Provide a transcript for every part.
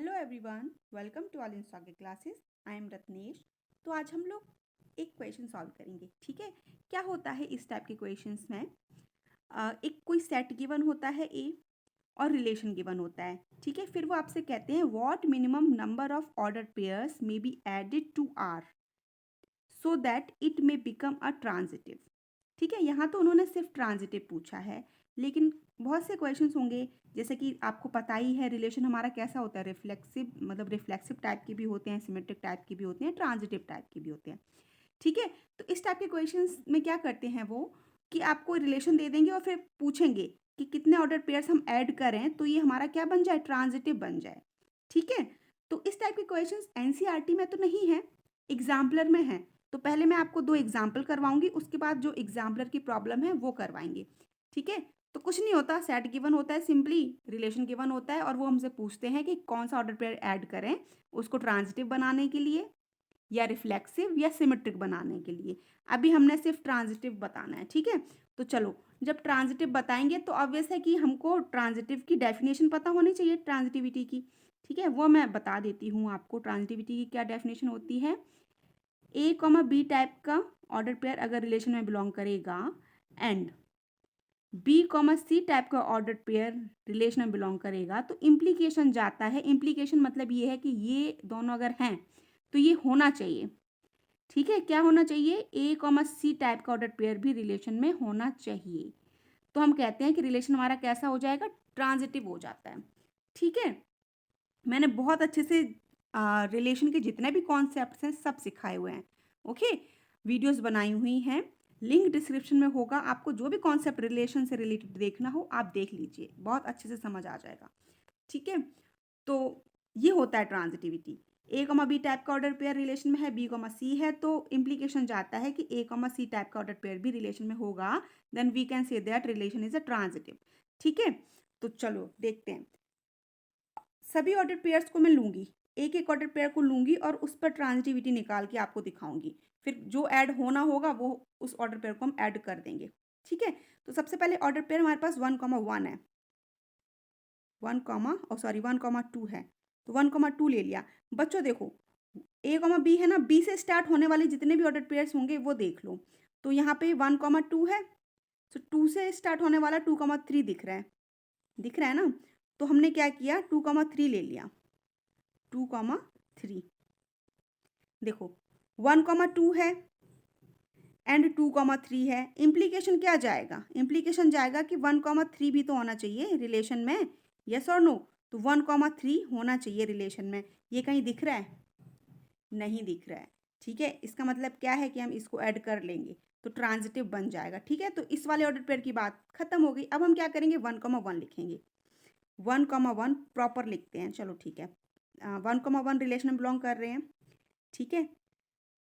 Hello everyone, welcome to all in soke classes. I am Ratnesh. तो आज हम लोग एक क्वेश्चन सॉल्व करेंगे। ठीक है, क्या होता है इस टाइप के क्वेश्चंस में? एक कोई सेट गिवन होता है ए और रिलेशन गिवन होता है। ठीक है, फिर वो आपसे कहते हैं what minimum number of order pairs may be added to R so that it may become a transitive. ठीक है, यहाँ तो उन्होंने सिर्फ ट्रांजिटिव पूछा है, लेकिन बहुत से क्वेश्चंस होंगे। जैसे कि आपको पता ही है रिलेशन हमारा कैसा होता है, रिफ्लेक्सिव, मतलब रिफ्लेक्सिव टाइप के भी होते हैं, सिमेट्रिक टाइप के भी होते हैं, ट्रांजिटिव टाइप के भी होते हैं। ठीक है, तो इस टाइप के क्वेश्चंस में क्या करते हैं वो, कि आपको रिलेशन दे देंगे और फिर पूछेंगे कि कितने ऑर्डर पेयर्स हम ऐड करें तो ये हमारा क्या बन जाए, ट्रांजिटिव बन जाए। ठीक है, तो इस टाइप के क्वेश्चंस एनसीईआरटी में तो नहीं है, एग्जाम्पलर में है। तो पहले मैं आपको 2 एग्जाम्पल करवाऊंगी, उसके बाद जो एग्जाम्पलर की प्रॉब्लम है वो करवाएंगे। ठीक है, तो कुछ नहीं होता, सेट गिवन होता है, सिंपली रिलेशन गिवन होता है और वो हमसे पूछते हैं कि कौन सा ऑर्डर पेयर ऐड करें उसको ट्रांजिटिव बनाने के लिए या रिफ्लेक्सिव या सिमेट्रिक बनाने के लिए। अभी हमने सिर्फ ट्रांजिटिव बताना है। ठीक है, तो चलो, जब ट्रांजिटिव बताएंगे तो ऑब्वियस है कि हमको ट्रांजिटिव की डेफिनेशन पता होनी चाहिए ट्रांजिटिविटी की। ठीक है, वो मैं बता देती हूँ आपको ट्रांजिटिविटी की क्या डेफिनेशन होती है। ए कॉमा बी टाइप का ऑर्डर पेयर अगर रिलेशन में बिलोंग करेगा and B comma C type का ऑर्डर पेयर रिलेशन में बिलोंग करेगा तो इम्प्लीकेशन जाता है। इम्प्लीकेशन मतलब ये है कि ये दोनों अगर हैं तो ये होना चाहिए। ठीक है, क्या होना चाहिए, ए कॉमा सी टाइप का ऑर्डर पेयर भी रिलेशन में होना चाहिए। तो हम कहते हैं कि रिलेशन हमारा कैसा हो जाएगा, ट्रांजिटिव हो जाता है। ठीक है, मैंने बहुत अच्छे से रिलेशन के जितने भी कॉन्सेप्ट्स हैं सब सिखाए हुए हैं। ओके, वीडियोस बनाई हुई हैं, लिंक डिस्क्रिप्शन में होगा। आपको जो भी कॉन्सेप्ट रिलेशन से रिलेटेड देखना हो आप देख लीजिए, बहुत अच्छे से समझ आ जाएगा। ठीक है, तो ये होता है ट्रांजिटिविटी। ए कॉमा बी टाइप का ऑर्डर पेयर रिलेशन में है, बी कॉमा सी है, तो इम्प्लीकेशन जाता है कि ए कॉमा सी टाइप का ऑर्डर पेयर भी रिलेशन में होगा, then we can say that relation is a transitive. ठीक है, तो चलो देखते हैं। सभी ऑर्डर पेयर्स को मैं लूंगी, एक एक ऑर्डर पेयर को लूंगी और उस पर ट्रांजिटिविटी निकाल के आपको दिखाऊंगी। फिर जो ऐड होना होगा वो उस ऑर्डर पेयर को हम ऐड कर देंगे। ठीक है, तो सबसे पहले ऑर्डर पेयर हमारे पास 1,1 है, 1,2 है, तो 1,2 ले लिया। बच्चों देखो, ए कॉमा बी है ना, बी से स्टार्ट होने वाले जितने भी ऑर्डर पेयर्स होंगे वो देख लो। तो यहाँ पे 1,2 है, तो 2 से स्टार्ट होने वाला 2,3 दिख रहा है, दिख रहा है ना। तो हमने क्या किया, 2,3 ले लिया, 2,3। देखो 1,2 है एंड 2,3 है, इम्प्लीकेशन क्या जाएगा, इम्प्लीकेशन जाएगा कि 1,3 भी तो होना चाहिए रिलेशन में, यस और नो। तो 1,3 होना चाहिए रिलेशन में, ये कहीं दिख रहा है, नहीं दिख रहा है। ठीक है, इसका मतलब क्या है कि हम इसको ऐड कर लेंगे तो ट्रांजिटिव बन जाएगा। ठीक है, तो इस वाले ऑर्डर पेयर की बात खत्म हो गई। अब हम क्या करेंगे, 1,1 लिखेंगे, 1,1 प्रॉपर लिखते हैं। चलो ठीक है, 1,1 रिलेशन में बिलोंग कर रहे हैं। ठीक है,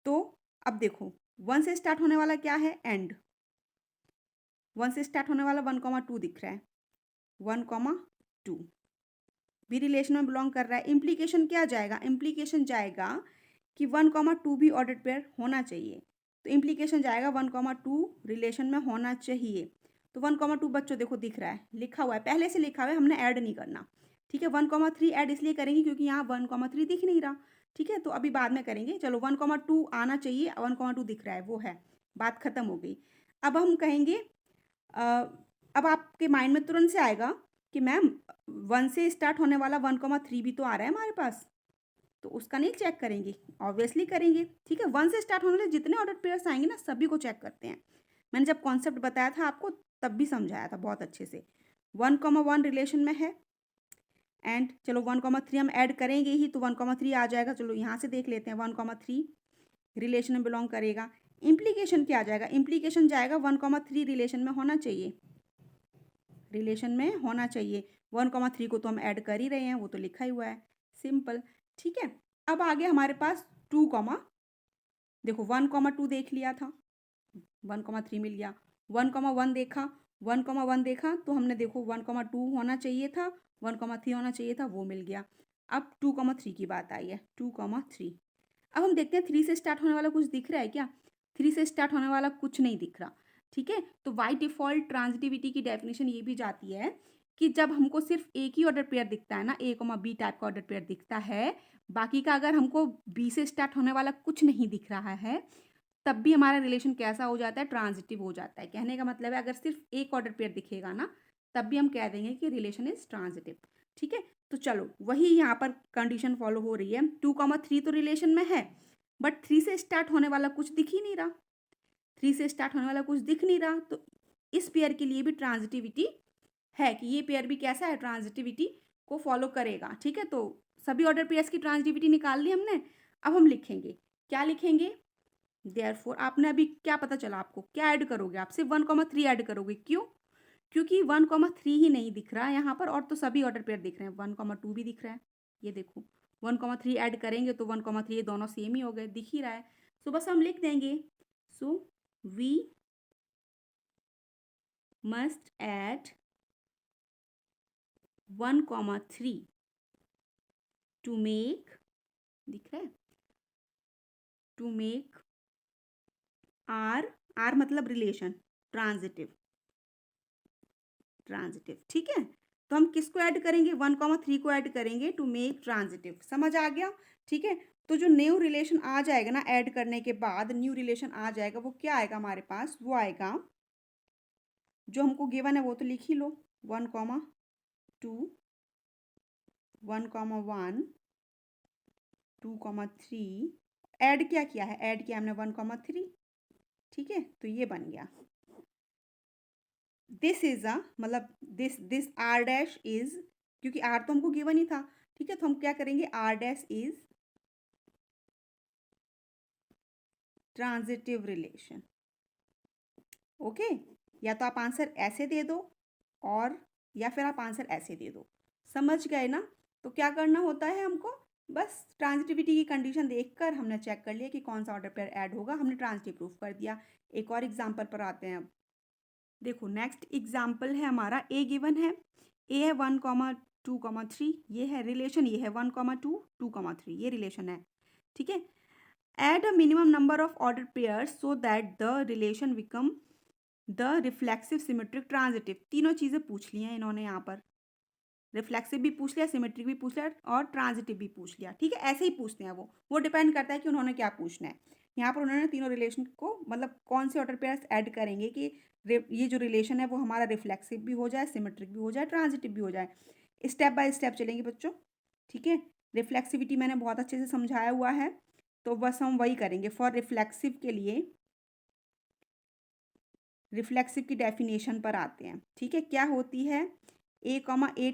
तो अब देखो 1 से स्टार्ट होने वाला क्या है, एंड 1 से स्टार्ट होने वाला 1,2 दिख रहा है, 1,2 भी रिलेशन में बिलोंग कर रहा है। इम्प्लीकेशन क्या जाएगा, इम्प्लीकेशन जाएगा कि 1,2 भी ऑर्डर पेयर होना चाहिए। तो इम्प्लीकेशन जाएगा 1,2 रिलेशन में होना चाहिए। तो 1,2 बच्चों देखो दिख रहा है, लिखा हुआ है, पहले से लिखा हुआ है, हमने ऐड नहीं करना। ठीक है, 1,3 ऐड इसलिए करेंगे क्योंकि यहाँ 1,3 दिख नहीं रहा। ठीक है, तो अभी बाद में करेंगे। चलो 1,2 आना चाहिए, 1,2 दिख रहा है, वो है, बात खत्म हो गई। अब हम कहेंगे अ, अब आपके माइंड में तुरंत से आएगा कि मैम 1 से स्टार्ट होने वाला 1,3 भी तो आ रहा है हमारे पास, तो उसका नहीं चेक करेंगे, ऑब्वियसली करेंगे। ठीक है, 1 से स्टार्ट होने वाले जितने ऑर्डर पेयर्स आएंगे ना सभी को चेक करते हैं। मैंने जब कॉन्सेप्ट बताया था आपको तब भी समझाया था बहुत अच्छे से। 1,1 रिलेशन में है एंड चलो 1,3 हम ऐड करेंगे ही तो 1,3 आ जाएगा। चलो यहाँ से देख लेते हैं, 1,3 रिलेशन में बिलोंग करेगा। इम्प्लीकेशन क्या आ जाएगा, इम्प्लीकेशन जाएगा 1,3 रिलेशन में होना चाहिए, रिलेशन में होना चाहिए। 1,3 को तो हम ऐड कर ही रहे हैं, वो तो लिखा ही हुआ है, सिंपल। ठीक है, अब आगे हमारे पास 2 कॉमा, देखो 1,2 देख लिया था, 1,3 मिल गया, 1,1 देखा, 1,1 देखा तो हमने देखो 1,2 होना चाहिए था, 1,3 होना चाहिए था, वो मिल गया। अब 2,3 की बात आई है, 2,3। अब हम देखते हैं 3 से स्टार्ट होने वाला कुछ दिख रहा है क्या, 3 से स्टार्ट होने वाला कुछ नहीं दिख रहा। ठीक है, तो बाय डिफॉल्ट ट्रांजिटिविटी की डेफिनेशन ये भी जाती है कि जब हमको सिर्फ एक ही ऑर्डर पेयर दिखता है ना, ए कॉमा बी टाइप का ऑर्डर पेयर दिखता है, बाकी का अगर हमको बी से स्टार्ट होने वाला कुछ नहीं दिख रहा है, तब भी हमारा रिलेशन कैसा हो जाता है, ट्रांजिटिव हो जाता है। कहने का मतलब है अगर सिर्फ एक ऑर्डर पेयर दिखेगा ना, तब भी हम कह देंगे कि रिलेशन इज ट्रांजिटिव। ठीक है, तो चलो वही यहाँ पर कंडीशन फॉलो हो रही है। 2,3 तो रिलेशन में है, बट 3 से स्टार्ट होने वाला कुछ दिख ही नहीं रहा, 3 से स्टार्ट होने वाला कुछ दिख नहीं रहा, तो इस पेयर के लिए भी ट्रांजिटिविटी है कि ये पेयर भी कैसा है, ट्रांजिटिविटी को फॉलो करेगा। ठीक है, तो सभी ऑर्डर पेयर्स की ट्रांजिटिविटी निकाल ली हमने। अब हम लिखेंगे, क्या लिखेंगे, देयरफॉर आपने अभी क्या पता चला, आपको क्या ऐड करोगे, आप सिर्फ 1,3 ऐड करोगे। क्यों? क्योंकि 1,3 ही नहीं दिख रहा है यहाँ पर, और तो सभी ऑर्डर पेयर दिख रहे हैं। 1,2 भी दिख रहा है, ये देखो 1,3 ऐड करेंगे तो 1,3 ये दोनों सेम ही हो गए, दिख ही रहा है। सो बस हम लिख देंगे, so we must add 1,3 to make, दिख रहा है, टू मेक आर मतलब रिलेशन ट्रांजिटिव, ठीक है। तो हम किसको ऐड करेंगे, 1,3 को ऐड करेंगे टू मेक ट्रांजिटिव। समझ आ गया? ठीक है, तो जो न्यू रिलेशन आ जाएगा ना, ऐड करने के बाद न्यू रिलेशन आ जाएगा, वो क्या आएगा हमारे पास, वो आएगा जो हमको गिवन है वो तो लिख ही लो, 1,2 1,1 2,3 ऐड क्या किया है, ऐड किया हमने 1,3। ठीक है, तो ये बन गया, दिस इज अ मतलब दिस आर डैश इज, क्योंकि आर तो हमको गिवन ही था। ठीक है, तो हम क्या करेंगे, R dash is transitive relation. Okay, या तो आप आंसर ऐसे दे दो, और या फिर आप आंसर ऐसे दे दो। समझ गए ना? तो क्या करना होता है हमको, बस ट्रांजिटिविटी की कंडीशन देखकर हमने चेक कर लिया कि कौन सा ऑर्डर पेयर ऐड होगा, हमने ट्रांजिटिव प्रूफ कर दिया। एक और एग्जांपल पर आते हैं अब। देखो नेक्स्ट एग्जाम्पल है हमारा, ए गिवन है, ए है 1,2,3, ये है रिलेशन, ये है 1,2 2,3, ये रिलेशन है। ठीक है, add a minimum number of order pairs so that the relation become the reflexive symmetric transitive. तीनों चीज़ें पूछ ली हैं इन्होंने यहाँ पर, रिफ्लेक्सिव भी पूछ लिया, सिमेट्रिक भी पूछ लिया, और ट्रांजिटिव भी पूछ लिया। ठीक है, ऐसे ही पूछते हैं वो डिपेंड करता है कि उन्होंने क्या पूछना है। यहाँ पर उन्होंने तीनों रिलेशन को मतलब कौन से ऑर्डर पेयर्स ऐड करेंगे कि ये जो रिलेशन है वो हमारा रिफ्लेक्सिव भी हो जाए, सिमेट्रिक भी हो जाए, ट्रांजिटिव भी हो जाए। स्टेप बाय स्टेप चलेंगे बच्चों। ठीक है, रिफ्लेक्सिविटी मैंने बहुत अच्छे से समझाया हुआ है, तो बस हम वही करेंगे। फॉर रिफ्लेक्सिव के लिए रिफ्लेक्सिव की डेफिनेशन पर आते हैं। ठीक है, क्या होती है, ए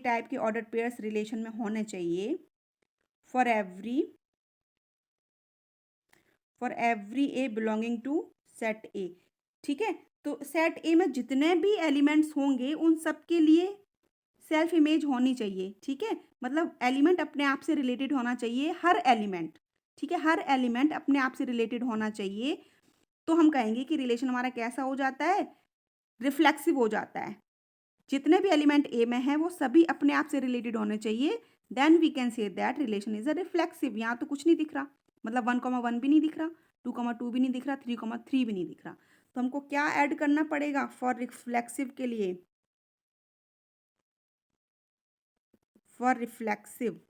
टाइप के ऑर्डर पेयर्स रिलेशन में होने चाहिए for every a belonging to set A. ठीक है, तो सेट ए में जितने भी एलिमेंट्स होंगे उन सब के लिए सेल्फ इमेज होनी चाहिए। ठीक है, मतलब एलिमेंट अपने आप से रिलेटेड होना चाहिए, हर एलिमेंट। ठीक है, हर एलिमेंट अपने आप से रिलेटेड होना चाहिए, तो हम कहेंगे कि रिलेशन हमारा कैसा हो जाता है, रिफ्लेक्सिव हो जाता है। जितने भी एलिमेंट ए में हैं वो सभी अपने आप से रिलेटेड होने चाहिए, then we can say that relation is a reflexive. यहाँ तो कुछ नहीं दिख रहा, मतलब 1,1 भी नहीं दिख रहा, 2,2 भी नहीं दिख रहा, 3,3 भी नहीं दिख रहा, तो हमको क्या ऐड करना पड़ेगा फॉर रिफ्लेक्सिव के लिए, for reflexive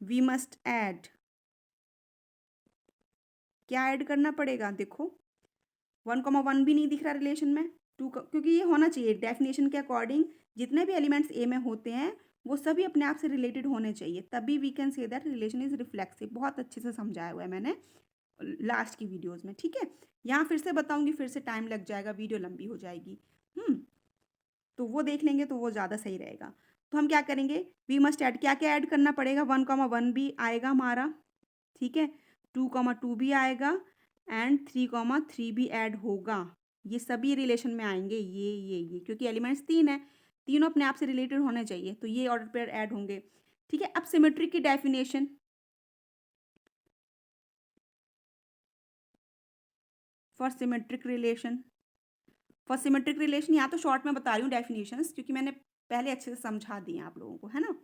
we must add, क्या ऐड करना पड़ेगा, देखो 1,1 भी नहीं दिख रहा रिलेशन में, क्योंकि ये होना चाहिए डेफिनेशन के अकॉर्डिंग, जितने भी एलिमेंट्स ए में होते हैं वो सभी अपने आप से रिलेटेड होने चाहिए, तभी we can say that relation is reflexive. बहुत अच्छे से समझाया हुआ है मैंने लास्ट की वीडियोस में। ठीक है, यहाँ फिर से बताऊंगी, फिर से टाइम लग जाएगा, वीडियो लंबी हो जाएगी। तो वो देख लेंगे तो वो ज़्यादा सही रहेगा। तो हम क्या करेंगे, वी मस्ट ऐड, क्या क्या ऐड करना पड़ेगा, 1,1 भी आएगा हमारा। ठीक है, 2,2 भी आएगा, एंड 3,3 भी ऐड होगा। ये सभी रिलेशन में आएंगे, ये क्योंकि एलिमेंट्स 3 है, तीनों अपने आप से रिलेटेड होने चाहिए, तो ये ऑर्डर पेयर ऐड होंगे। ठीक है, अब सिमेट्रिक की डेफिनेशन, फॉर सिमेट्रिक रिलेशन, यहाँ तो शॉर्ट में बता रही हूँ डेफिनेशंस, क्योंकि मैंने पहले अच्छे से समझा दिए आप लोगों को, है ना।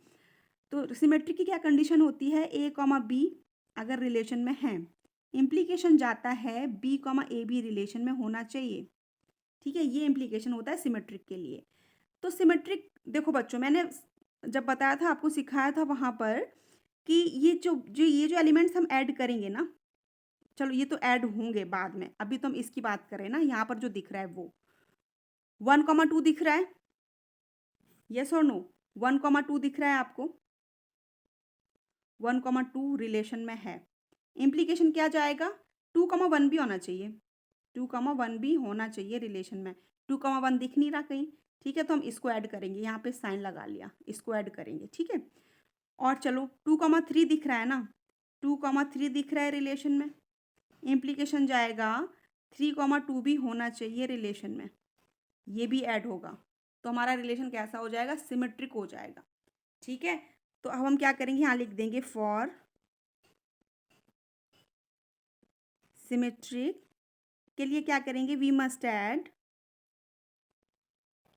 तो सिमेट्रिक की क्या कंडीशन होती है, A, B अगर रिलेशन में है, इम्प्लीकेशन जाता है B, AB रिलेशन में होना चाहिए। ठीक है, ये इम्प्लीकेशन होता है सिमेट्रिक के लिए। तो सिमेट्रिक देखो बच्चों, मैंने जब बताया था, आपको सिखाया था वहाँ पर कि ये जो एलिमेंट्स हम ऐड करेंगे ना, चलो ये तो ऐड होंगे बाद में, अभी तो हम इसकी बात कर रहे हैं ना। यहाँ पर जो दिख रहा है वो 1,2 दिख रहा है, यस और नो? 1,2 दिख रहा है आपको? 1,2 रिलेशन में है। इम्प्लीकेशन क्या जाएगा? 2,1 भी होना चाहिए, 2,1 भी होना चाहिए रिलेशन में। 2,1 दिख नहीं रहा कहीं, ठीक है, तो हम इसको ऐड करेंगे, यहाँ पे साइन लगा लिया, इसको ऐड करेंगे, ठीक है। और चलो 2,3 दिख रहा है ना, 2,3 दिख रहा है रिलेशन में, इम्प्लीकेशन जाएगा 3,2 भी होना चाहिए रिलेशन में, ये भी ऐड होगा, तो हमारा रिलेशन कैसा हो जाएगा? सिमेट्रिक हो जाएगा, ठीक है। तो अब हम क्या करेंगे, यहाँ लिख देंगे फॉर सिमेट्रिक के लिए क्या करेंगे? वी मस्ट ऐड,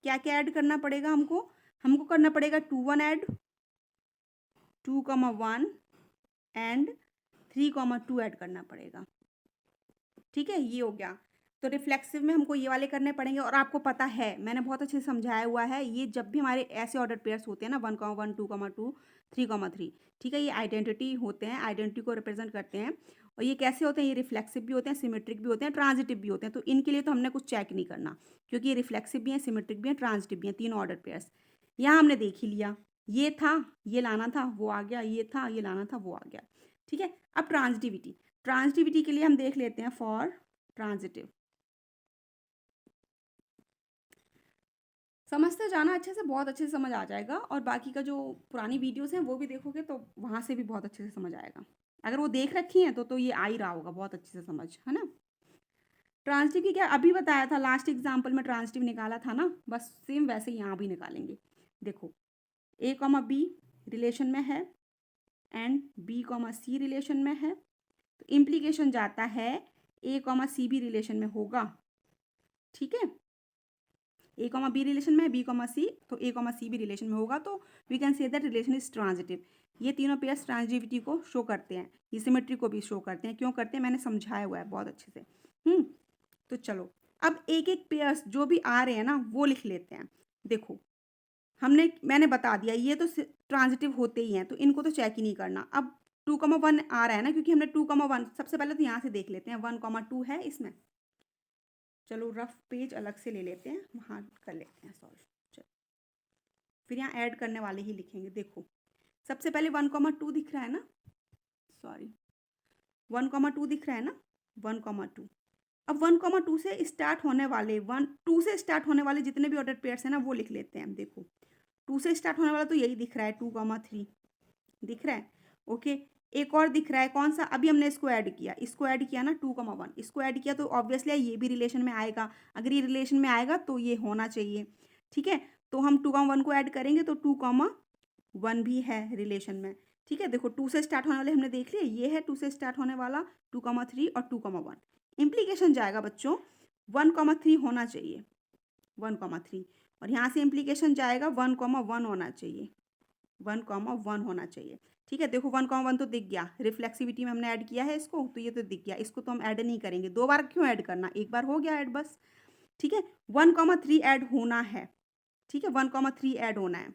क्या क्या ऐड करना पड़ेगा हमको? हमको करना पड़ेगा 2,1 ऐड, 2,1 एंड 3,2 ऐड करना पड़ेगा, ठीक है, ये हो गया। तो रिफ्लेक्सिव में हमको ये वाले करने पड़ेंगे, और आपको पता है मैंने बहुत अच्छे से समझाया हुआ है, ये जब भी हमारे ऐसे ऑर्डर पेयर्स होते हैं ना, 1,1, 2,2, 3,3, ठीक है, ये आइडेंटिटी होते हैं, आइडेंटिटी को रिप्रेजेंट करते हैं। और ये कैसे होते हैं? ये रिफ्लेक्सिव भी होते हैं, सिमेट्रिक भी होते हैं, ट्रांजिटिव भी होते हैं। तो इनके लिए तो हमने कुछ चेक नहीं करना, क्योंकि ये रिफ्लेक्सिव भी हैं, सिमेट्रिक भी हैं, ट्रांजिटिव भी हैं, तीनों ऑर्डर पेयर्स। यहाँ हमने देख ही लिया, ये था, ये लाना था, वो आ गया, ये था, ये लाना था, वो आ गया, ठीक है। अब ट्रांजिटिविटी, ट्रांजिटिविटी के लिए हम देख लेते हैं फॉर ट्रांजिटिव। समझते जाना अच्छे से, बहुत अच्छे से समझ आ जाएगा, और बाकी का जो पुरानी वीडियोस हैं वो भी देखोगे तो वहाँ से भी बहुत अच्छे से समझ आएगा। अगर वो देख रखी हैं तो ये आ ही रहा होगा बहुत अच्छे से समझ, है ना। ट्रांजिटिव की क्या अभी बताया था, लास्ट एग्जाम्पल में ट्रांजिटिव निकाला था ना, बस सेम वैसे ही यहाँ भी निकालेंगे। देखो ए कॉमा बी रिलेशन में है and B comma c relation में है, तो इम्प्लीकेशन जाता है ए कॉमा सी भी रिलेशन में होगा, ठीक है। ए कॉमा बी रिलेशन में है, बी कॉमा सी, तो ए कॉमा सी भी रिलेशन में होगा, तो we can say that relation is transitive. ये तीनों पेयर्स ट्रांजिटिविटी को शो करते हैं, ये सिमेट्री को भी शो करते हैं। क्यों करते हैं मैंने समझाया हुआ है बहुत अच्छे से। तो चलो अब एक एक पेयर्स जो भी आ रहे हैं ना वो लिख लेते हैं। देखो मैंने बता दिया, ये तो ट्रांजिटिव होते ही हैं, तो इनको तो चेक ही नहीं करना। अब 2,1 आ रहा है ना, क्योंकि हमने 2,1 सबसे पहले तो यहाँ से देख लेते हैं, 1,2 है इसमें। चलो रफ पेज अलग से ले लेते हैं, वहाँ कर लेते हैं सॉल्व। चलो फिर यहाँ ऐड करने वाले ही लिखेंगे। देखो सबसे पहले 1,2 दिख रहा है ना, सॉरी 1,2 दिख रहा है ना, 1,2। अब 1,2 से स्टार्ट होने वाले 2 से स्टार्ट होने वाले जितने भी ऑर्डर पेयर्स हैं ना वो लिख लेते हैं। देखो 2 से स्टार्ट होने वाला तो यही दिख रहा है, 2,3 दिख रहा है, ओके। एक और दिख रहा है, कौन सा? अभी हमने इसको ऐड किया, ना 2,1, इसको ऐड किया, तो ऑब्वियसली ये भी रिलेशन में आएगा। अगर ये रिलेशन में आएगा तो ये होना चाहिए, ठीक है। तो हम 2,1 को ऐड करेंगे तो 2,1 भी है रिलेशन में, ठीक है। देखो 2 से स्टार्ट होने वाले हमने देख लिए, ये है 2 से स्टार्ट होने वाला, 2,3 और 2,1। इम्प्लीकेशन जाएगा बच्चों 1,3 होना चाहिए, 1,3, और यहाँ से इम्प्लीकेशन जाएगा 1,1 होना चाहिए, 1,1 होना चाहिए, ठीक है। देखो 1,1 तो दिख गया, रिफ्लेक्सिविटी में हमने ऐड किया है इसको, तो ये तो दिख गया, इसको तो हम ऐड नहीं करेंगे, 2 बार क्यों ऐड करना, एक बार हो गया ऐड बस, ठीक है। 1,3 ऐड होना है, ठीक है, 1,3 ऐड होना है,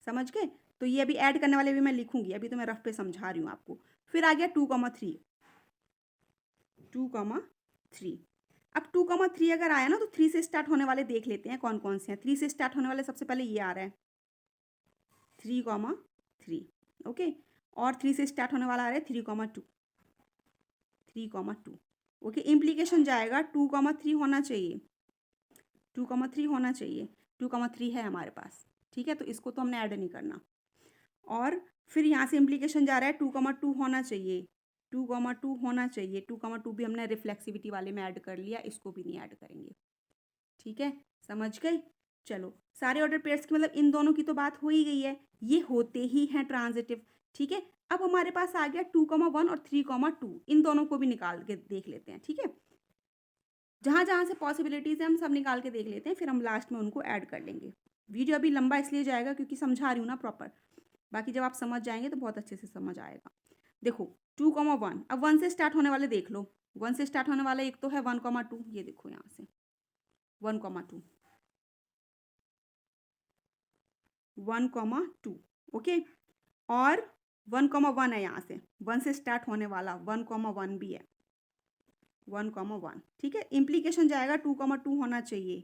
समझ गए। तो ये अभी ऐड करने वाले भी मैं लिखूंगी, अभी तो मैं रफ पे समझा रही हूँ आपको। फिर आ गया 2,3, 2,3। अब 2,3 अगर आया ना तो 3 से स्टार्ट होने वाले देख लेते हैं कौन कौन से हैं। 3 से स्टार्ट होने वाले सबसे पहले ये आ रहा है 3,3, ओके। और 3 से स्टार्ट होने वाला आ रहा है 3,2, 3,2, ओके। इम्प्लीकेशन जाएगा 2,3 होना चाहिए, 2,3 होना चाहिए, 2,3 है हमारे पास, ठीक है। तो इसको तो हमने ऐड नहीं करना। और फिर यहाँ से इम्प्लीकेशन जा रहा है 2,2 होना चाहिए, 2,2 होना चाहिए, 2,2 भी हमने रिफ्लेक्सिविटी वाले में ऐड कर लिया, इसको भी नहीं ऐड करेंगे, ठीक है, समझ गए। चलो सारे ऑर्डर पेयर्स की मतलब इन दोनों की तो बात हो ही गई है, ये होते ही हैं ट्रांजिटिव, ठीक है। अब हमारे पास आ गया 2,1 और 3,2, इन दोनों को भी निकाल के देख लेते हैं, ठीक है। जहाँ जहाँ से पॉसिबिलिटीज़ है हम सब निकाल के देख लेते हैं, फिर हम लास्ट में उनको ऐड कर लेंगे। वीडियो अभी लंबा इसलिए जाएगा क्योंकि समझा रही हूँ ना प्रॉपर, बाकी जब आप समझ जाएंगे तो बहुत अच्छे से समझ आएगा। देखो 2,1, अब 1 से स्टार्ट होने वाले देख लो, 1 से स्टार्ट होने वाला एक तो है 1,2, ये देखो यहाँ से 1,2, 1,2, ओके। और 1,1 है, यहाँ से 1 से स्टार्ट होने वाला 1,1 भी है, 1,1, ठीक है। इम्प्लीकेशन जाएगा 2,2 होना चाहिए,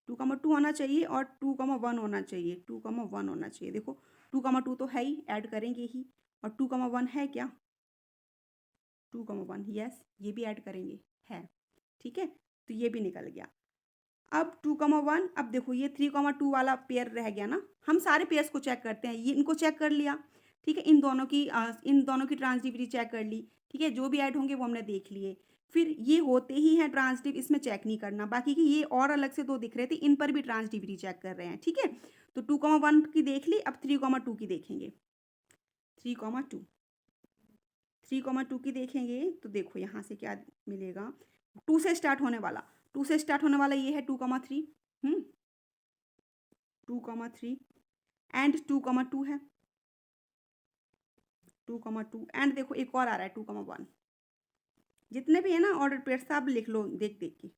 2,2 होना चाहिए और 2,1 होना चाहिए, 2,1 होना चाहिए। देखो 2,2 तो है ही, ऐड करेंगे ही, और 2,1 है क्या, 2,1, यस, ये भी ऐड करेंगे, है, ठीक है। तो ये भी निकल गया। अब 2,1, अब देखो ये 3,2 वाला पेयर रह गया ना, हम सारे पेयर्स को चेक करते हैं, ये इनको चेक कर लिया, ठीक है। इन दोनों की ट्रांजिटिविटी चेक कर ली, ठीक है। जो भी ऐड होंगे वो हमने देख लिए। फिर ये होते ही हैं ट्रांजिटिव, इसमें चेक नहीं करना, बाकी की ये और अलग से दो दिख रहे थे, इन पर भी ट्रांजिटिविटी चेक कर रहे हैं, ठीक है। तो 2,1 की देख ली, अब 3,2 की देखेंगे, 3,2, 3,2 की देखेंगे तो देखो यहाँ से क्या मिलेगा, 2 से स्टार्ट होने वाला, 2 से स्टार्ट होने वाला ये है 2,3, 2,3 एंड 2,2 है, 2,2 एंड देखो एक और आ रहा है 2,1। जितने भी है ना ऑर्डर पेयर सब लिख लो, देख देख के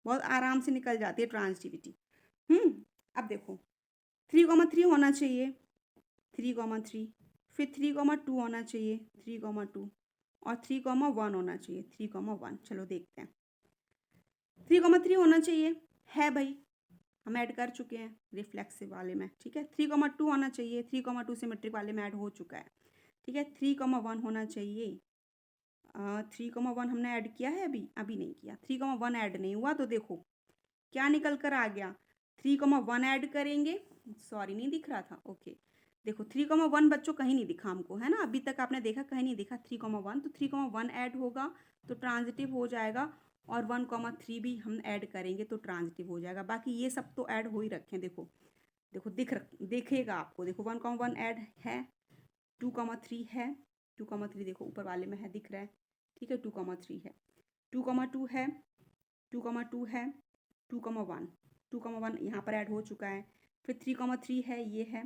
बहुत आराम से निकल जाती है ट्रांजिटिविटी। अब देखो 3,3 होना चाहिए, 3,3, फिर 3,2 होना चाहिए, 3,2, और 3,1 होना चाहिए, 3,1। चलो देखते हैं, 3,3 होना चाहिए, है भाई, हम ऐड कर चुके हैं रिफ्लेक्सिव वाले में, ठीक है। 3,2 होना चाहिए, 3,2 सिमेट्रिक वाले में ऐड हो चुका है, ठीक है। 3,1 होना चाहिए, 3,1 हमने ऐड किया है, अभी नहीं किया, 3,1 ऐड नहीं हुआ, तो देखो क्या निकल कर आ गया, 3,1 ऐड करेंगे, सॉरी नहीं दिख रहा था, ओके। देखो 3,1 बच्चों कहीं नहीं दिखा हमको, है ना, अभी तक आपने देखा कहीं नहीं दिखा 3,1, तो 3,1 ऐड होगा तो ट्रांजिटिव हो जाएगा, और 1,3 भी हम ऐड करेंगे तो ट्रांजिटिव हो जाएगा। बाकी ये सब तो ऐड हो ही रखे हैं, देखो देखो देखेगा आपको, देखो 1,1 ऐड है, 2,3 है, 2,3 देखो ऊपर वाले में है, दिख रहा है, ठीक है। 2,3 है, 2,2 है, 2,2 है, 2,1, 2,1 यहाँ पर ऐड हो चुका है, फिर 3,3 है, ये है,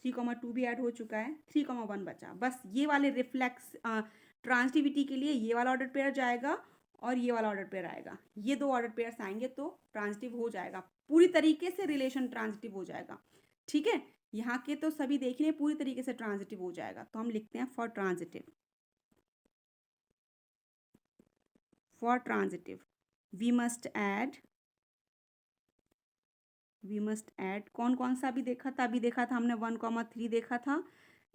3,2 भी ऐड हो चुका है, 3,1 बचा। बस ये वाले रिफ्लेक्स ट्रांजिटिविटी के लिए ये वाला ऑर्डर पेयर जाएगा और ये वाला ऑर्डर पेयर आएगा, ये दो ऑर्डर पेयर्स आएंगे तो ट्रांजिटिव हो जाएगा, पूरी तरीके से रिलेशन ट्रांजिटिव हो जाएगा, ठीक है। यहाँ के तो सभी देख रहे हैं, पूरी तरीके से ट्रांजिटिव हो जाएगा, तो हम लिखते हैं for transitive we must add कौन कौन सा अभी देखा था, हमने 1,3 देखा था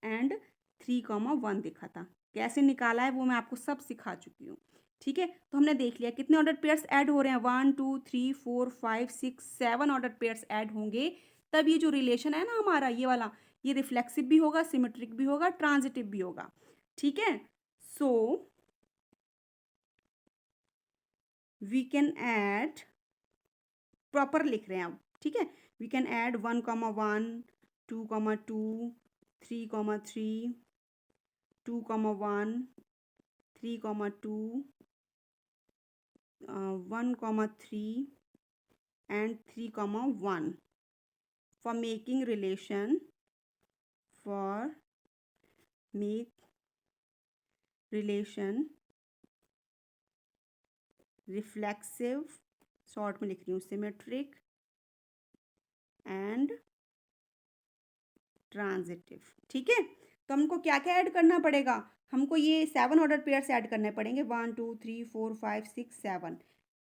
एंड 3,1 देखा था, कैसे निकाला है वो मैं आपको सब सिखा चुकी हूँ, ठीक है। तो हमने देख लिया कितने ऑर्डर पेयर्स ऐड हो रहे हैं, 1 2 3 4 5 6 7 ऑर्डर पेयर्स ऐड होंगे, तब ये जो रिलेशन है ना हमारा ये वाला, ये रिफ्लेक्सिव भी होगा, सिमेट्रिक भी होगा, ट्रांजिटिव भी होगा, ठीक है। So we can add, proper लिख रहे हैं अब, ठीक है। We can add 1,1 2,2 3,3 2,1 3,2 1,3 and 3,1 for making relation, for make relation reflexive, short में लिख रही हूँ, सिमेट्रिक एंड ट्रांजिटिव, ठीक है। तो हमको क्या क्या ऐड करना पड़ेगा, हमको ये 7 ऑर्डर पेयर्स ऐड करने पड़ेंगे, 1 2 3 4 5 6 7,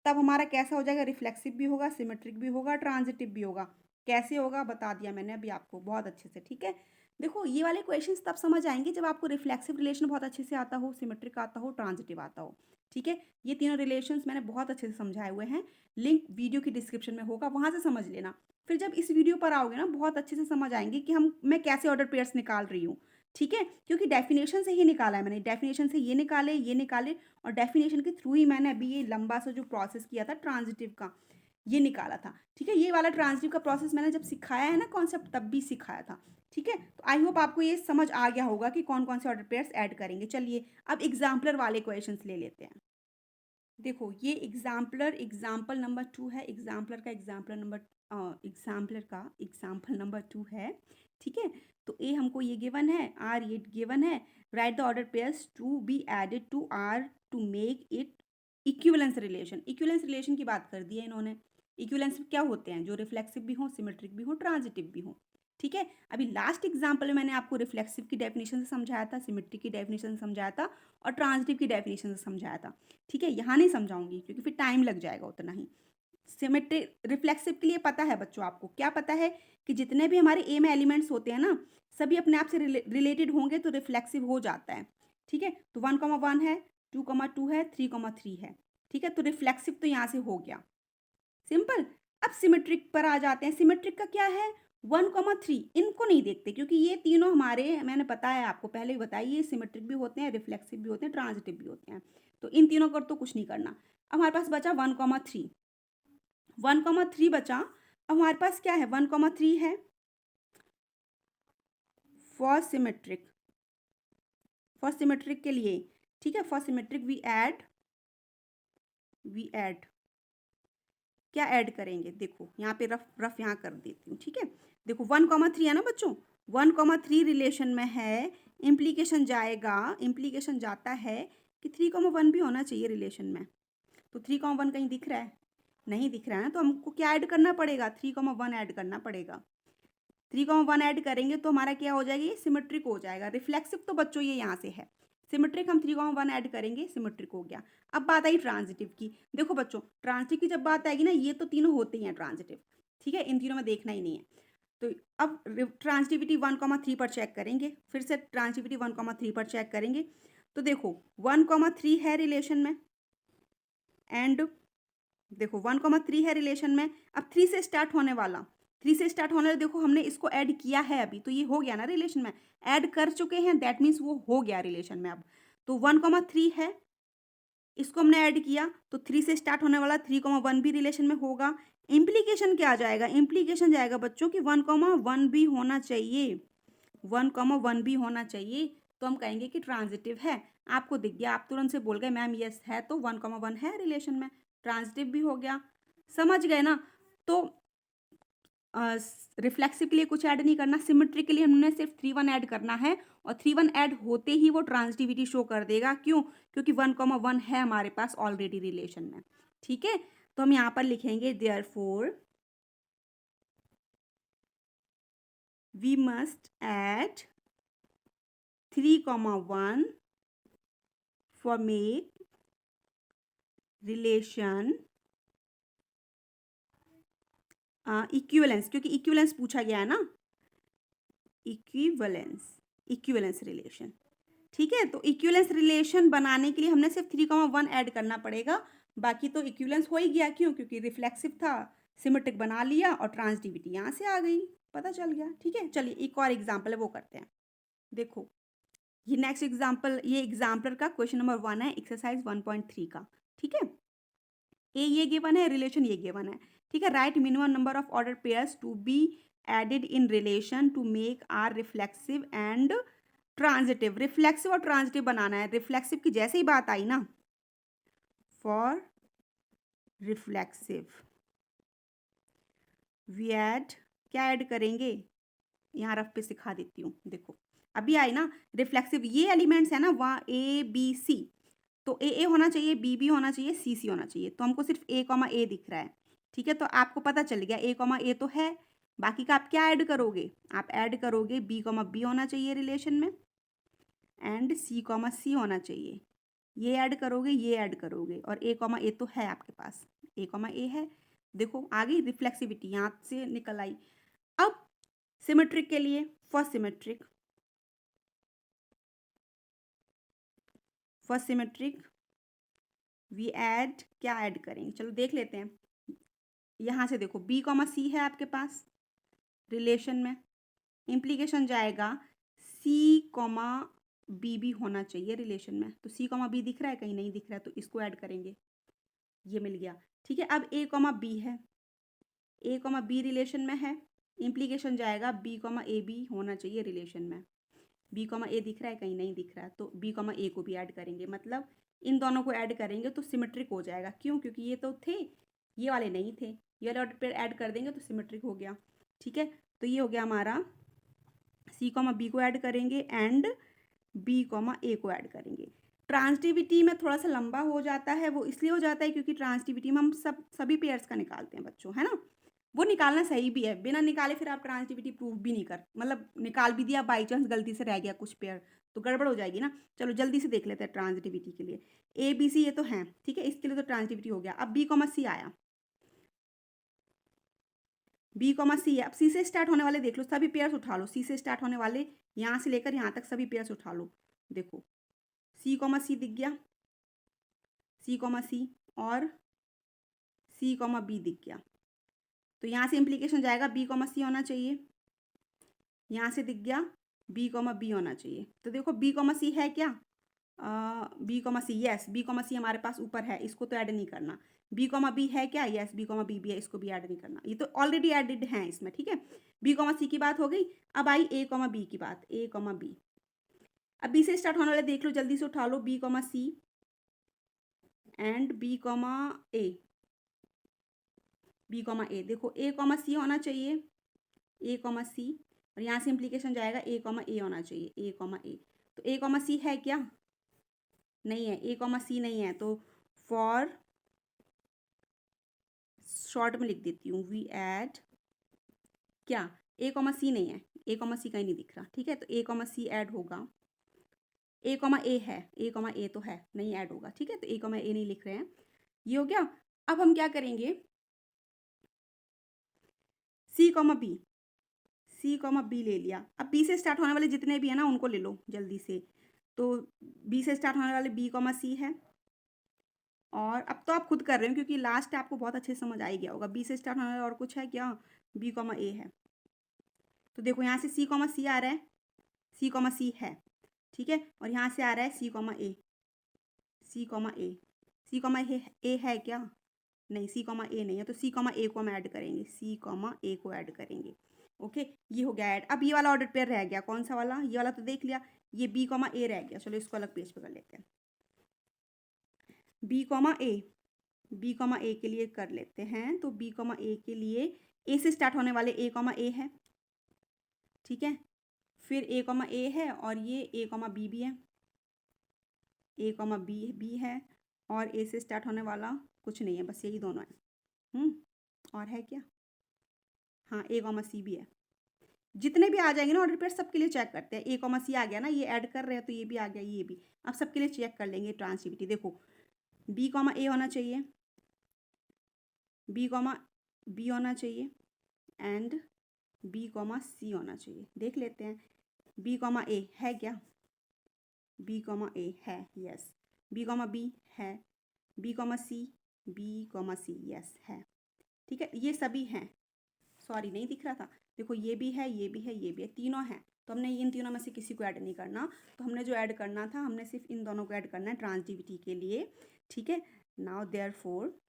तब हमारा कैसा हो जाएगा, रिफ्लेक्सिव भी होगा, सिमेट्रिक भी होगा, ट्रांजिटिव भी होगा। कैसे होगा बता दिया मैंने अभी आपको बहुत अच्छे से, ठीक है। देखो ये वाले क्वेश्चंस तब समझ आएंगे जब आपको रिफ्लेक्सिव रिलेशन बहुत अच्छे से आता हो, सिमेट्रिक आता हो, ट्रांजिटिव आता हो, ठीक है। ये तीनों रिलेशंस मैंने बहुत अच्छे से समझाए हुए हैं, लिंक वीडियो की डिस्क्रिप्शन में होगा, वहाँ से समझ लेना। फिर जब इस वीडियो पर आओगे ना बहुत अच्छे से समझ आएंगे कि मैं कैसे ऑर्डर पेयर्स निकाल रही हूँ, ठीक है। क्योंकि डेफिनेशन से ही निकाला है मैंने, डेफिनेशन से ये निकाले, और डेफिनेशन के थ्रू ही मैंने अभी ये लंबा सा जो प्रोसेस किया था ट्रांजिटिव का, ये निकाला था, ठीक है। ये वाला ट्रांजिटिव का प्रोसेस मैंने जब सिखाया है ना कॉन्सेप्ट, तब भी सिखाया था, ठीक है। तो आई होप आपको ये समझ आ गया होगा कि कौन कौन से ऑर्डर पेयर्स ऐड करेंगे। चलिए अब एग्जाम्पलर वाले क्वेश्चंस ले लेते हैं। देखो ये एग्जाम्पल नंबर 2 है, एग्जाम्पल नंबर 2 है, ठीक है। तो ए हमको ये गिवन है, आर ये गिवन है, right the order pairs to be added to R to make it equivalence relation की बात कर दी है इन्होंने। इक्विवेलेंस क्या होते हैं, जो रिफ्लेक्सिव भी हो, सिमेट्रिक भी हो, ट्रांजिटिव भी हो, ठीक है। अभी लास्ट एग्जाम्पल में मैंने आपको रिफ्लेक्सिव की डेफिनेशन से समझाया था, सिमेट्रिक की डेफिनेशन से समझाया था और ट्रांजिटिव की डेफिनेशन से समझाया था। ठीक है, यहाँ नहीं समझाऊंगी क्योंकि फिर टाइम लग जाएगा उतना ही। सिमेट्रिक रिफ्लेक्सिव के लिए पता है बच्चों, आपको क्या पता है कि जितने भी हमारे ए में एलिमेंट्स होते हैं ना, सभी अपने आप से रिलेटेड होंगे तो रिफ्लेक्सिव हो जाता है। ठीक है, तो 1,1 है, 2,2 है, 3,3 है। ठीक है, तो रिफ्लेक्सिव तो यहाँ से हो गया, सिंपल। अब सिमेट्रिक पर आ जाते हैं। सिमेट्रिक का क्या है, 1,3 इनको नहीं देखते क्योंकि ये तीनों हमारे, मैंने बताया आपको पहले ही बताया, ये सिमेट्रिक भी होते हैं, रिफ्लेक्सिव भी होते हैं, ट्रांजिटिव भी होते हैं। तो इन तीनों का तो कुछ नहीं करना। अब हमारे पास बचा 1,3, 1,3 बचा। अब हमारे पास क्या है, 1,3 है फॉर सिमेट्रिक, फॉर सिमेट्रिक के लिए। ठीक है, फॉर सिमेट्रिक वी ऐड क्या ऐड करेंगे, देखो यहाँ पे रफ रफ यहाँ कर देती हूँ। ठीक है, देखो 1,3 है ना बच्चों, 1,3 रिलेशन में है, इम्प्लीकेशन जाता है कि 3,1 भी होना चाहिए रिलेशन में। तो 3,1 कहीं दिख रहा है, नहीं दिख रहा है ना, तो हमको क्या ऐड करना पड़ेगा, 3,1 ऐड करना पड़ेगा। 3,1 ऐड करेंगे तो हमारा क्या हो जाएगा, ये सिमेट्रिक हो जाएगा। रिफ्लेक्सिव तो बच्चों ये यहाँ से है, सिमेट्रिक हम 3,1 ऐड करेंगे, सिमेट्रिक हो गया। अब बात आई ट्रांजिटिव की। देखो बच्चों, ट्रांजिटिव की जब बात आएगी ना, ये तो तीनों होते ही हैं ट्रांजिटिव। ठीक है, इन तीनों में देखना ही नहीं है। तो अब ट्रांजिटिविटी 1,3 पर चेक करेंगे, फिर से ट्रांजिटिविटी 1,3 पर चेक करेंगे। तो देखो 1,3 है रिलेशन में, एंड देखो 1,3 है रिलेशन में। अब 3 से स्टार्ट होने वाला, 3 से स्टार्ट होने वाला, देखो हमने इसको ऐड किया है अभी, तो ये हो गया ना रिलेशन में, ऐड कर चुके हैं, दैट मीन्स वो हो गया रिलेशन में। अब तो 1,3 है, इसको हमने ऐड किया, तो 3 से स्टार्ट होने वाला 3,1 भी रिलेशन में होगा। इम्प्लीकेशन क्या आ जाएगा, इम्प्लीकेशन जाएगा बच्चों की 1,1 भी होना चाहिए, 1,1 भी होना चाहिए। तो हम कहेंगे कि ट्रांजिटिव है। आपको दिख गया, आप तुरंत से बोल गए मैम यस है, तो 1,1 है रिलेशन में, ट्रांजिटिव भी हो गया। समझ गए ना। तो रिफ्लेक्सिव के लिए कुछ ऐड नहीं करना, सिमेट्रिक के लिए हमने सिर्फ 3,1 ऐड करना है, और 3,1 ऐड होते ही वो ट्रांजिटिविटी शो कर देगा। क्यों, क्योंकि 1,1 है हमारे पास ऑलरेडी रिलेशन में। ठीक है, तो हम यहाँ पर लिखेंगे therefore we must add 3,1 for make relation equivalence, क्योंकि इक्विवेलेंस पूछा गया है ना, इक्विवेलेंस रिलेशन। ठीक है, तो इक्विवेलेंस रिलेशन बनाने के लिए हमने सिर्फ 3,1 ऐड करना पड़ेगा, बाकी तो इक्विवेलेंस हो ही गया। क्यों, क्योंकि रिफ्लेक्सिव था, सिमेट्रिक बना लिया और ट्रांजिटिविटी यहाँ से आ गई, पता चल गया। ठीक है, चलिए एक और एग्जाम्पल है वो करते हैं। देखो ये नेक्स्ट एग्जाम्पल, ये एग्जाम्पलर का क्वेश्चन नंबर 1 है, एक्सरसाइज 1.3 का। ठीक है, ये गिवन है, रिलेशन ये गिवन है। ठीक है, right minimum number of order pairs to be added in relation to make R reflexive and transitive. Reflexive और ट्रांजिटिव बनाना है। रिफ्लेक्सिव की जैसे ही बात आई ना, फॉर रिफ्लेक्सिव वी ऐड, क्या ऐड करेंगे, यहाँ रफ पे सिखा देती हूँ। देखो अभी आई ना रिफ्लेक्सिव, ये एलिमेंट्स है ना वहाँ ABC, तो ए होना चाहिए, बी होना चाहिए, सी होना चाहिए। तो हमको सिर्फ A, दिख रहा है। ठीक है, तो आपको पता चल गया A, तो है, बाकी का आप क्या ऐड करोगे, आप ऐड करोगे B, होना चाहिए रिलेशन में, एंड C, होना चाहिए। ये ऐड करोगे, ये ऐड करोगे, और A, तो है आपके पास, A है। देखो आ गई रिफ्लेक्सिविटी, यहाँ से निकल आई। अब सिमेट्रिक के लिए, फॉर सिमेट्रिक वी ऐड, क्या ऐड करेंगे, चलो देख लेते हैं। यहाँ से देखो B, है आपके पास रिलेशन में, इम्प्लीकेशन जाएगा C, B होना चाहिए रिलेशन में। तो C, B दिख रहा है, कहीं नहीं दिख रहा है, तो इसको ऐड करेंगे, ये मिल गया। ठीक है, अब A, B है, A, B रिलेशन में है, इम्प्लीकेशन जाएगा B, होना चाहिए रिलेशन में। B, दिख रहा है, कहीं नहीं दिख रहा है, तो B, को भी ऐड करेंगे, मतलब इन दोनों को ऐड करेंगे तो सिमेट्रिक हो जाएगा। क्यों, क्योंकि ये तो थे, ये वाले नहीं थे, ये वाले पे ऐड कर देंगे तो सिमेट्रिक हो गया। ठीक है, तो ये हो गया हमारा, C, B को ऐड करेंगे एंड B, A को ऐड करेंगे। ट्रांजिटिविटी में थोड़ा सा लंबा हो जाता है, वो इसलिए हो जाता है क्योंकि ट्रांजिटिविटी में हम सभी पेयर्स का निकालते हैं बच्चों, है ना, वो निकालना सही भी है, बिना निकाले फिर आप ट्रांजिटिविटी प्रूफ भी नहीं कर, मतलब निकाल भी दिया, बाई चांस गलती से रह गया कुछ पेयर तो गड़बड़ हो जाएगी ना। चलो जल्दी से देख लेते हैं ट्रांजिटिविटी के लिए। ए बी सी ये तो हैं, ठीक है, इसके लिए तो ट्रांजिटिविटी हो गया। अब बी कॉमा सी आया, बी कॉमा सी है। अब सी से स्टार्ट होने वाले देख लो, सभी पेयर्स उठा लो, सी से स्टार्ट होने वाले यहाँ से लेकर यहाँ तक सभी पेयर्स उठा लो। देखो सी कॉमा सी दिख गया, सी कॉमा सी, और सी कॉमा बी दिख गया। तो यहाँ से इम्प्लीकेशन जाएगा बी कॉमा सी होना चाहिए, यहाँ से दिख गया बी कॉमा बी होना चाहिए। तो देखो बी कॉमा सी है क्या, बी कॉमा सी, यस बी कॉमा सी हमारे पास ऊपर है, इसको तो ऐड नहीं करना। बी कॉमा बी है क्या, यस बी कॉमा बी भी है, इसको भी ऐड नहीं करना, ये तो ऑलरेडी एडिड है इसमें, ठीक है। बी कॉमा सी की बात हो गई। अब आई ए कॉमा बी की बात, ए कॉमा बी। अब बी से स्टार्ट होने वाले देख लो, जल्दी से उठा लो, B comma C and B comma A, B comma A. देखो ए कॉमा सी होना चाहिए, ए कॉमा सी, और यहाँ से इम्प्लीकेशन जाएगा ए कॉमा ए होना चाहिए, ए कॉमा ए। तो ए कॉमा सी है क्या, नहीं है, ए कॉमा सी नहीं है, तो फॉर शॉर्ट में लिख देती हूँ वी ऐड क्या, ए कॉमा सी नहीं है, ए कॉमा सी कहीं नहीं दिख रहा, ठीक है। तो ए कॉमा सी ऐड होगा, ए कॉमा ए है, ए कॉमा ए तो है, नहीं ऐड होगा, ठीक है। तो ए कॉमा ए नहीं लिख रहे हैं, ये हो गया। अब हम क्या करेंगे, सी comma b, c comma B ले लिया। अब बी से स्टार्ट होने वाले जितने भी है ना उनको ले लो जल्दी से। तो बी से स्टार्ट होने वाले बी कॉमा सी है, और अब तो आप खुद कर रहे हो क्योंकि लास्ट आपको बहुत अच्छे से समझ आ ही गया होगा। बी से स्टार्ट होने वाला और कुछ है क्या, बी कॉमा ए है। तो देखो यहाँ से सी कॉमा सी आ रहा है, सी कॉमा सी है, ठीक है, और यहाँ से आ रहा है सी कॉमा ए, सी कॉमा ए, सी कॉमा ए है क्या, नहीं, सी कॉमा ए नहीं है, तो सी कॉमा ए को हम ऐड करेंगे, सी कॉमा ए को ऐड करेंगे। ओके, ये हो गया ऐड। अब ये वाला ऑर्डर पेयर रह गया, कौन सा वाला, ये वाला तो देख लिया, ये बी कॉमा ए रह गया। चलो इसको अलग पेज पे कर लेते हैं, B comma A, B comma ए के लिए कर लेते हैं। तो बी कॉमा ए के लिए ए से स्टार्ट होने वाले ए कॉमा ए है, ठीक है, फिर ए कॉमा ए है, और ये ए कॉमा बी भी है, ए कॉमा बी भी है, और ए से स्टार्ट होने वाला कुछ नहीं है, बस यही दोनों है। और है क्या, हाँ ए कॉमा सी भी है। जितने भी आ जाएंगे ना ऑर्डर पेयर सबके लिए चेक करते हैं। ए कॉमा सी आ गया ना, ये ऐड कर रहे हैं तो ये भी आ गया, ये भी। अब सबके लिए चेक कर लेंगे ट्रांसिटिविटी। देखो बी कॉमा ए होना चाहिए, बी कॉमा बी होना चाहिए, एंड बी कॉमा सी होना चाहिए। देख लेते हैं, बी कॉमा ए है क्या, बी कॉमा ए है, यस। बी कॉमा बी है, बी कॉमा सी, बी कॉमा सी, यस है, ठीक है। ये सभी हैं, सॉरी नहीं दिख रहा था, देखो ये भी है, ये भी है, ये भी है, तीनों हैं। तो हमने इन तीनों में से किसी को ऐड नहीं करना, तो हमने जो ऐड करना था हमने सिर्फ इन दोनों को ऐड करना है ट्रांजिटिविटी के लिए, ठीक है। Now therefore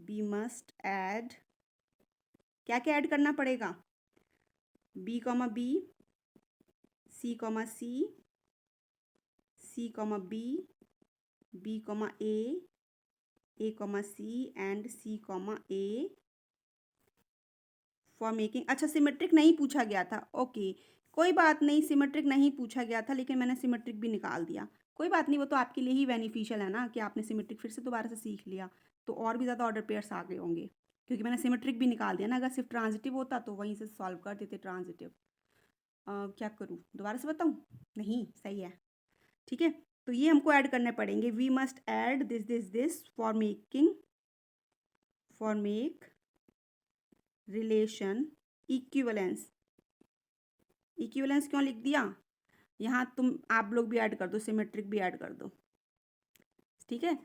we must add, क्या क्या ऐड करना पड़ेगा, b comma b, c comma c, c comma b, b comma a comma C, and c comma a for making. अच्छा सिमेट्रिक नहीं पूछा गया था, ओके कोई बात नहीं, सिमेट्रिक नहीं पूछा गया था, लेकिन मैंने सिमेट्रिक भी निकाल दिया, कोई बात नहीं, वो तो आपके लिए ही बेनिफिशियल है ना कि आपने सिमेट्रिक फिर से दोबारा से सीख लिया, तो और भी ज़्यादा ऑर्डर पेयर्स आ गए होंगे, क्योंकि मैंने सिमेट्रिक भी निकाल दिया ना। अगर सिर्फ ट्रांजिटिव होता तो वहीं से सॉल्व कर देते ट्रांजिटिव। क्या करूँ, दोबारा से बताऊँ, नहीं सही है, ठीक है। तो ये हमको ऐड करने पड़ेंगे, we must add this for making, for make relation equivalence. Equivalence क्यों लिख दिया, यहाँ तुम आप लोग भी ऐड कर दो, सिमेट्रिक भी ऐड कर दो, ठीक है।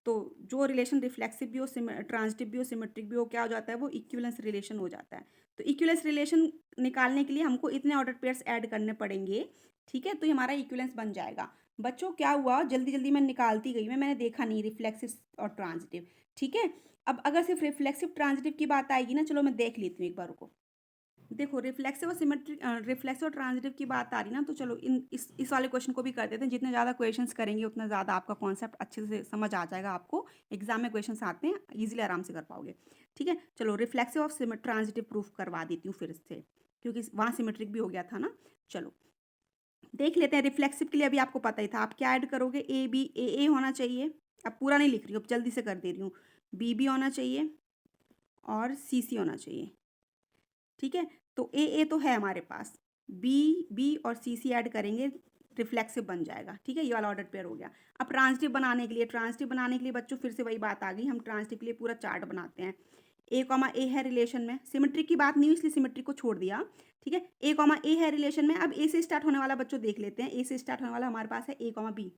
तो जो रिलेशन रिफ्लेक्सिव भी हो, ट्रांजिटिव भी हो, सिमेट्रिक भी हो, क्या हो जाता है, वो इक्विवेलेंस रिलेशन हो जाता है। तो इक्विवेलेंस रिलेशन निकालने के लिए हमको इतने ऑर्डर पेयर्स ऐड करने पड़ेंगे, ठीक है। तो ये हमारा इक्विवेलेंस बन जाएगा। बच्चों क्या हुआ, जल्दी जल्दी मैं निकालती गई, मैंने देखा नहीं रिफ्लेक्सिव और ट्रांजिटिव, ठीक है। अब अगर सिर्फ रिफ्लेक्सिव ट्रांजिटिव की बात आएगी ना, चलो मैं देख लेती हूँ एक बार को। देखो रिफ्लेक्सिव और सिमेट्रिक, रिफ्लेक्सिव और ट्रांजिटिव की बात आ रही ना, तो चलो इस वाले क्वेश्चन को भी कर देते हैं। जितने ज़्यादा क्वेश्चंस करेंगे उतना ज़्यादा आपका कॉन्सेप्ट अच्छे से समझ आ जाएगा, आपको एग्जाम में क्वेश्चंस आते हैं इजीली, आराम से कर पाओगे, ठीक है। चलो रिफ्लेक्सिव और ट्रांजिटिव प्रूफ करवा देती हूँ फिर से, क्योंकि वहाँ सिमेट्रिक भी हो गया था ना। चलो देख लेते हैं। रिफ्लेक्सिव के लिए अभी आपको पता ही था, आप क्या ऐड करोगे, ए बी ए होना चाहिए। अब पूरा नहीं लिख रही हूँ, अब जल्दी से कर दे रही हूँ। बी भी होना चाहिए और सी सी होना चाहिए, ठीक है। तो ए तो है हमारे पास, बी और सी सी ऐड करेंगे, रिफ्लेक्सिव बन जाएगा, ठीक है। ये वाला ऑर्डर पेयर हो गया। अब ट्रांजिटिव बनाने के लिए बच्चों फिर से वही बात आ गई, हम ट्रांजिटिव के लिए पूरा चार्ट बनाते हैं। ए है रिलेशन में, सिमेट्रिक की बात नहीं हुई इसलिए सिमेट्रिक को छोड़ दिया, ठीक है। ए है रिलेशन में। अब ए से स्टार्ट होने वाला बच्चों देख लेते हैं। ए से स्टार्ट होने वाला हमारे पास है ए बी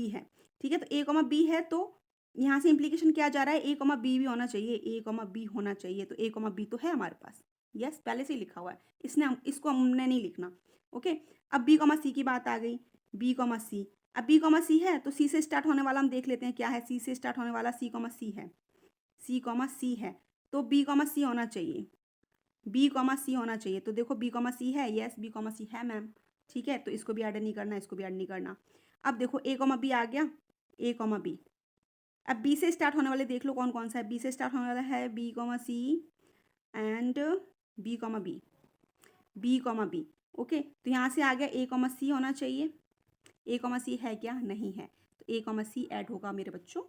है, ठीक है। तो ए बी है तो यहाँ से इम्प्लीकेशन क्या जा रहा है, ए भी होना चाहिए, ए बी होना चाहिए। तो ए बी तो है हमारे पास, यस पहले से ही लिखा हुआ है, इसको हमने नहीं लिखना, ओके। अब बी सी की बात आ गई, बी सी। अब बी सी है तो सी से स्टार्ट होने वाला हम देख लेते हैं क्या है। सी से स्टार्ट होने वाला सी है तो बी सी होना चाहिए, बी सी होना चाहिए। तो देखो बी सी है, यस बी सी है मैम, ठीक है। तो इसको भी ऐड नहीं करना, इसको भी ऐड नहीं करना। अब देखो ए बी आ गया, ए बी। अब बी से स्टार्ट होने वाले देख लो कौन कौन सा है। बी से स्टार्ट होने वाला है b and b b, okay. तो यहाँ से आ गया ए सी होना चाहिए। ए सी है क्या, नहीं है, तो ए सी ऐड होगा मेरे बच्चों,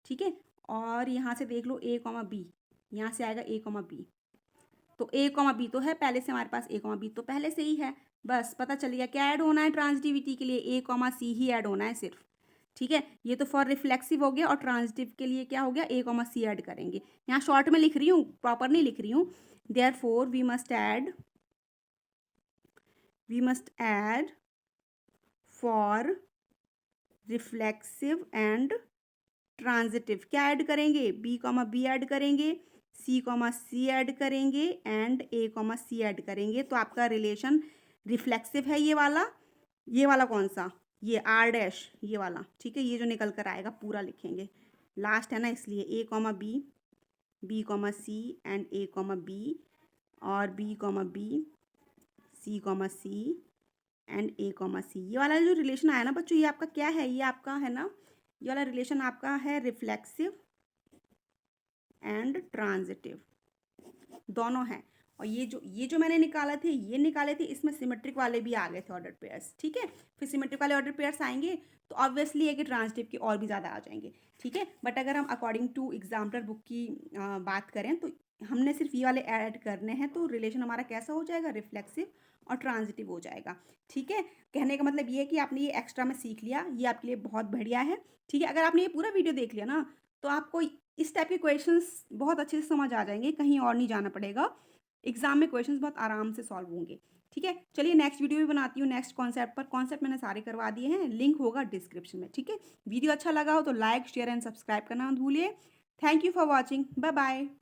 ठीक है। और यहाँ से देख लो ए बी, यहाँ से आएगा ए बी। तो ए बी तो है पहले से हमारे पास, ए बी तो पहले से ही है, बस पता चल गया क्या ऐड होना है ट्रांजिटिविटी के लिए, ए सी ही ऐड होना है सिर्फ, ठीक है। ये तो फॉर रिफ्लेक्सिव हो गया, और ट्रांजिटिव के लिए क्या हो गया, ए सी ऐड करेंगे। यहाँ शॉर्ट में लिख रही हूँ, प्रॉपर नहीं लिख रही हूँ। Therefore we must add for reflexive and transitive क्या ऐड करेंगे, बी ऐड करेंगे, सी ऐड करेंगे एंड ए सी ऐड करेंगे। तो आपका रिलेशन रिफ्लेक्सिव है ये वाला कौन सा, ये आर डैश, ये वाला, ठीक है। ये जो निकल कर आएगा पूरा लिखेंगे, लास्ट है ना इसलिए, बी सी एंड बी, और बी सी एंड सी। ये वाला जो रिलेशन आया ना बच्चों, ये आपका क्या है, ये आपका है ना, ये वाला रिलेशन आपका है रिफ्लेक्सिव एंड ट्रांजिटिव, दोनों हैं। और ये जो मैंने निकाले थे, इसमें सिमेट्रिक वाले भी आ गए थे ऑर्डर पेयर्स, ठीक है। फिर सिमेट्रिक वाले ऑर्डर पेयर्स आएंगे तो ऑब्वियसली है कि ट्रांजिटिव के और भी ज़्यादा आ जाएंगे, ठीक है। बट अगर हम अकॉर्डिंग टू एग्जाम्पलर बुक की बात करें तो हमने सिर्फ ये वाले ऐड करने हैं, तो रिलेशन हमारा कैसा हो जाएगा, रिफ्लेक्सिव और ट्रांजिटिव हो जाएगा, ठीक है। कहने का मतलब ये है कि आपने ये एक्स्ट्रा में सीख लिया, ये आपके लिए बहुत बढ़िया है, ठीक है। अगर आपने ये पूरा वीडियो देख लिया ना तो आपको इस टाइप के क्वेश्चंस बहुत अच्छे से समझ आ जाएंगे, कहीं और नहीं जाना पड़ेगा, एग्जाम में क्वेश्चंस बहुत आराम से सॉल्व होंगे, ठीक है। चलिए नेक्स्ट वीडियो भी बनाती हूँ नेक्स्ट कॉन्सेप्ट पर। कॉन्सेप्ट मैंने सारे करवा दिए हैं, लिंक होगा डिस्क्रिप्शन में, ठीक है। वीडियो अच्छा लगा हो तो लाइक शेयर एंड सब्सक्राइब करना मत भूलिए। Thank you for watching, bye bye.